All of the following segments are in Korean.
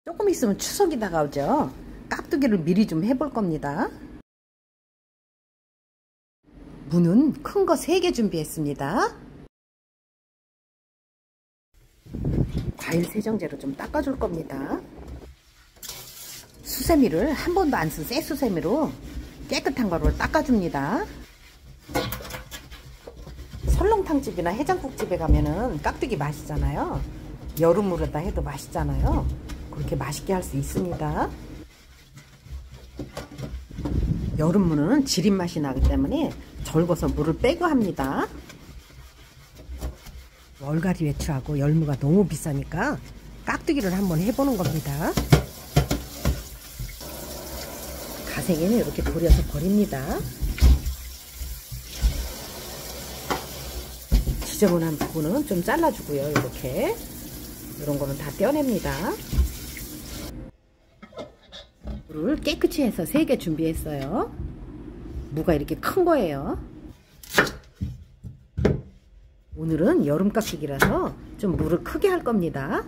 조금 있으면 추석이 다가오죠. 깍두기를 미리 좀 해볼 겁니다. 무는 큰 거 3개 준비했습니다. 과일 세정제로 좀 닦아줄 겁니다. 수세미를 한 번도 안 쓴 새 수세미로 깨끗한 거로 닦아줍니다. 설렁탕집이나 해장국집에 가면은 깍두기 맛있잖아요. 여름물에다 해도 맛있잖아요. 그렇게 맛있게 할 수 있습니다. 여름무는 지린 맛이 나기 때문에 절거서 물을 빼고 합니다. 월가리 외투하고 열무가 너무 비싸니까 깍두기를 한번 해보는 겁니다. 가생에는 이렇게 돌려서 버립니다. 지저분한 부분은 좀 잘라주고요. 이렇게 이런 거는 다 떼어냅니다. 물을 깨끗이 해서 3개 준비했어요. 무가 이렇게 큰 거예요. 오늘은 여름 깍두기라서 좀 물을 크게 할 겁니다.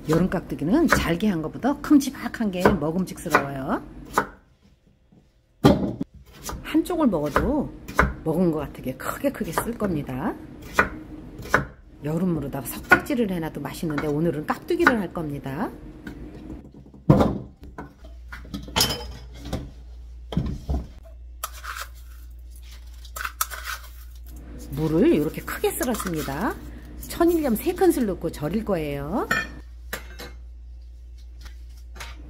여름 깍두기는 잘게 한 것보다 큼지막한 게 먹음직스러워요. 한쪽을 먹어도 먹은 것 같게 크게 쓸 겁니다. 여름으로다가 석박지를 해놔도 맛있는데 오늘은 깍두기를 할 겁니다. 물을 이렇게 크게 썰었습니다. 천일염 3큰술 넣고 절일 거예요.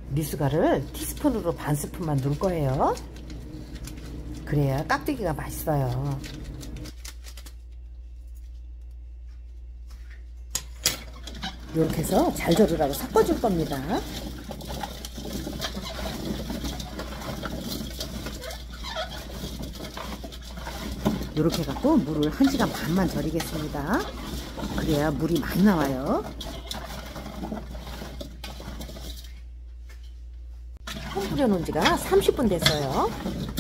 미숫가루를 티스푼으로 반 스푼만 넣을 거예요. 그래야 깍두기가 맛있어요. 이렇게 해서 잘 절으라고 섞어줄 겁니다. 이렇게 해갖고 물을 1시간 반만 절이겠습니다. 그래야 물이 많이 나와요. 콩 뿌려놓은 지가 30분 됐어요.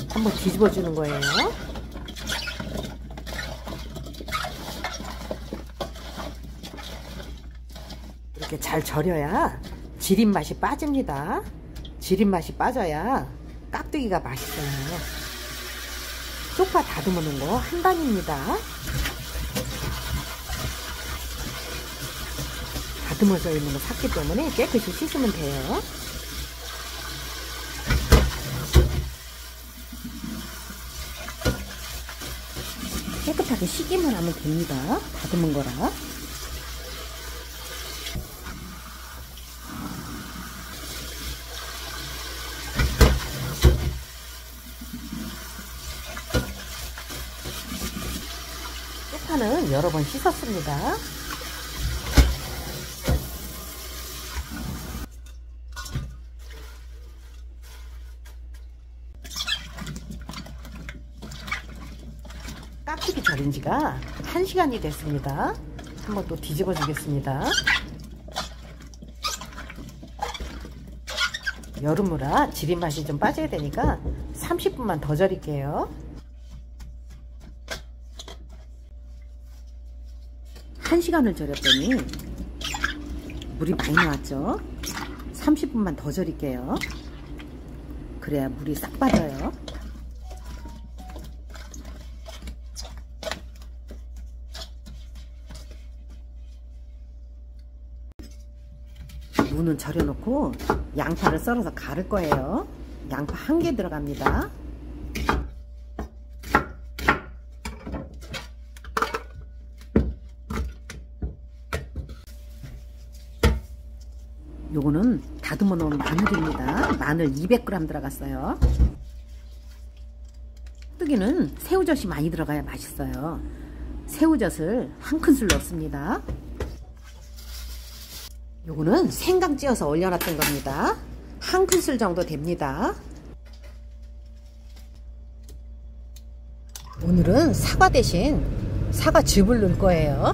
한번 뒤집어 주는 거예요. 이렇게 잘 절여야 지린 맛이 빠집니다. 지린 맛이 빠져야 깍두기가 맛있어요. 쪽파 다듬어 놓은 거 한 단입니다. 다듬어져 있는 거 샀기 때문에 깨끗이 씻으면 돼요. 깨끗하게 씻기만 하면 됩니다. 다듬은 거라. 쪽파는 여러 번 씻었습니다. 깍두기 절인 지가 1시간이 됐습니다. 한번 또 뒤집어 주겠습니다. 여름무라 지린 맛이 좀 빠져야 되니까 30분만 더 절일게요. 1시간을 절였더니 물이 많이 나왔죠. 30분만 더 절일게요. 그래야 물이 싹 빠져요. 무는 절여놓고 양파를 썰어서 갈을 거예요. 양파 1개 들어갑니다. 요거는 다듬어 놓은 마늘입니다. 마늘 200g 들어갔어요. 깍두기는 새우젓이 많이 들어가야 맛있어요. 새우젓을 1큰술 넣습니다. 요거는 생강 찧어서 올려놨던 겁니다. 1큰술 정도 됩니다. 오늘은 사과 대신 사과즙을 넣을 거예요.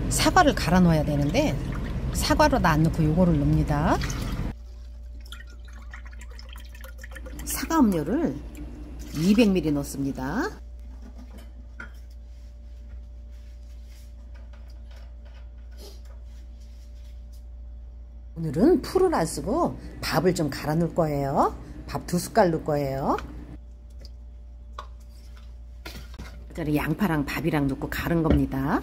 사과를 갈아 넣어야 되는데 사과로 안 넣고 요거를 넣습니다. 사과 음료를 200ml 넣습니다. 오늘은 풀을 안 쓰고 밥을 좀 갈아 넣을 거예요. 밥 2숟갈 넣을 거예요. 그전에 양파랑 밥이랑 넣고 갈은 겁니다.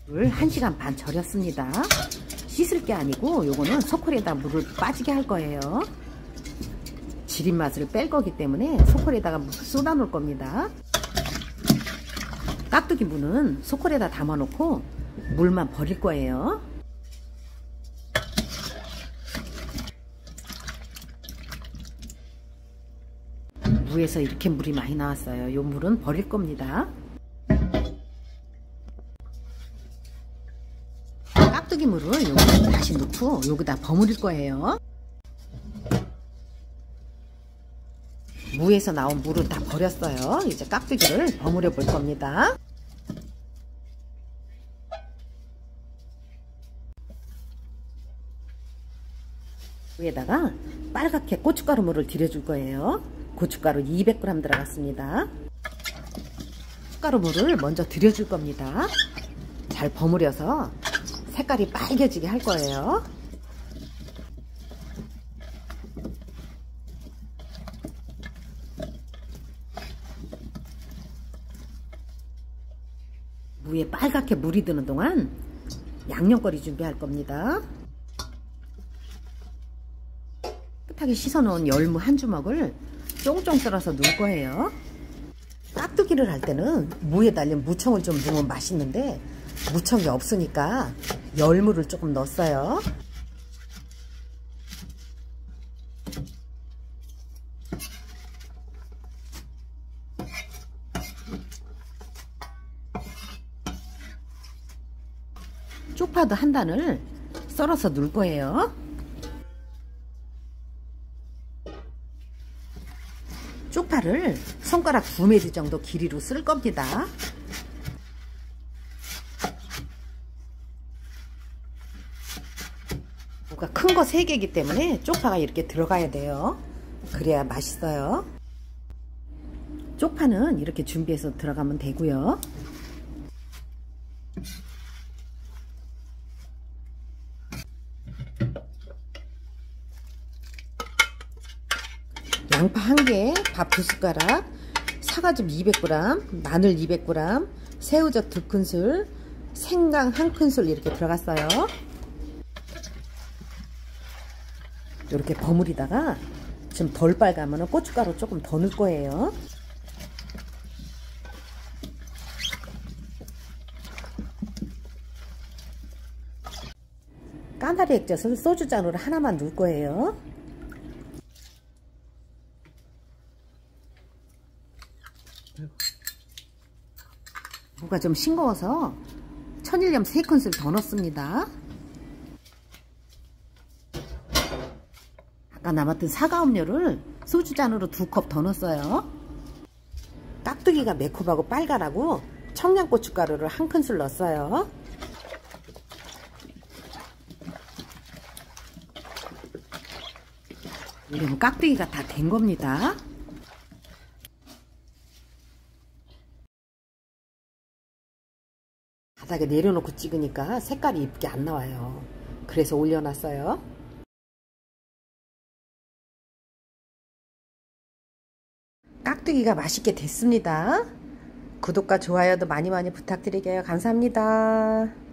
물 1시간 반 절였습니다. 씻을 게 아니고 요거는 소콜에다 물을 빠지게 할 거예요. 지린 맛을 뺄 거기 때문에 소콜에다가 물 쏟아 놓을 겁니다. 깍두기 무는 소콜에다 담아 놓고 물만 버릴 거예요. 무에서 이렇게 물이 많이 나왔어요. 요 물은 버릴 겁니다. 깍두기 물을 여기 다시 넣고 여기다 버무릴 거예요. 무에서 나온 물을 다 버렸어요. 이제 깍두기를 버무려 볼 겁니다. 위에다가 빨갛게 고춧가루 물을 들여줄 거예요. 고춧가루 200g 들어갔습니다. 고춧가루 물을 먼저 들여줄 겁니다. 잘 버무려서 색깔이 빨개지게 할 거예요. 무에 빨갛게 물이 드는 동안 양념거리 준비할 겁니다. 깨끗하게 씻어놓은 열무 한 주먹을 쫑쫑 썰어서 넣을 거예요. 깍두기를 할 때는 무에 달린 무청을 좀 넣으면 맛있는데 무청이 없으니까 열무를 조금 넣었어요. 쪽파도 한 단을 썰어서 넣을 거예요. 쪽파를 손가락 2mm 정도 길이로 쓸 겁니다. 무가 큰 거 3개이기 때문에 쪽파가 이렇게 들어가야 돼요. 그래야 맛있어요. 쪽파는 이렇게 준비해서 들어가면 되고요. 양파 1개, 밥 2숟가락, 사과즙 200g, 마늘 200g, 새우젓 2큰술, 생강 1큰술 이렇게 들어갔어요. 이렇게 버무리다가 좀 덜 빨가면 고춧가루 조금 더 넣을 거예요. 까나리 액젓을 소주잔으로 하나만 넣을 거예요. 무가 좀 싱거워서 천일염 3큰술 더 넣습니다. 아까 남았던 사과 음료를 소주잔으로 2컵 더 넣었어요. 깍두기가 매콤하고 빨가라고 청양고춧가루를 1큰술 넣었어요. 이러면 깍두기가 다 된 겁니다. 바닥에 내려놓고 찍으니까 색깔이 이쁘게 안 나와요. 그래서 올려놨어요. 깍두기가 맛있게 됐습니다. 구독과 좋아요도 많이 부탁드릴게요. 감사합니다.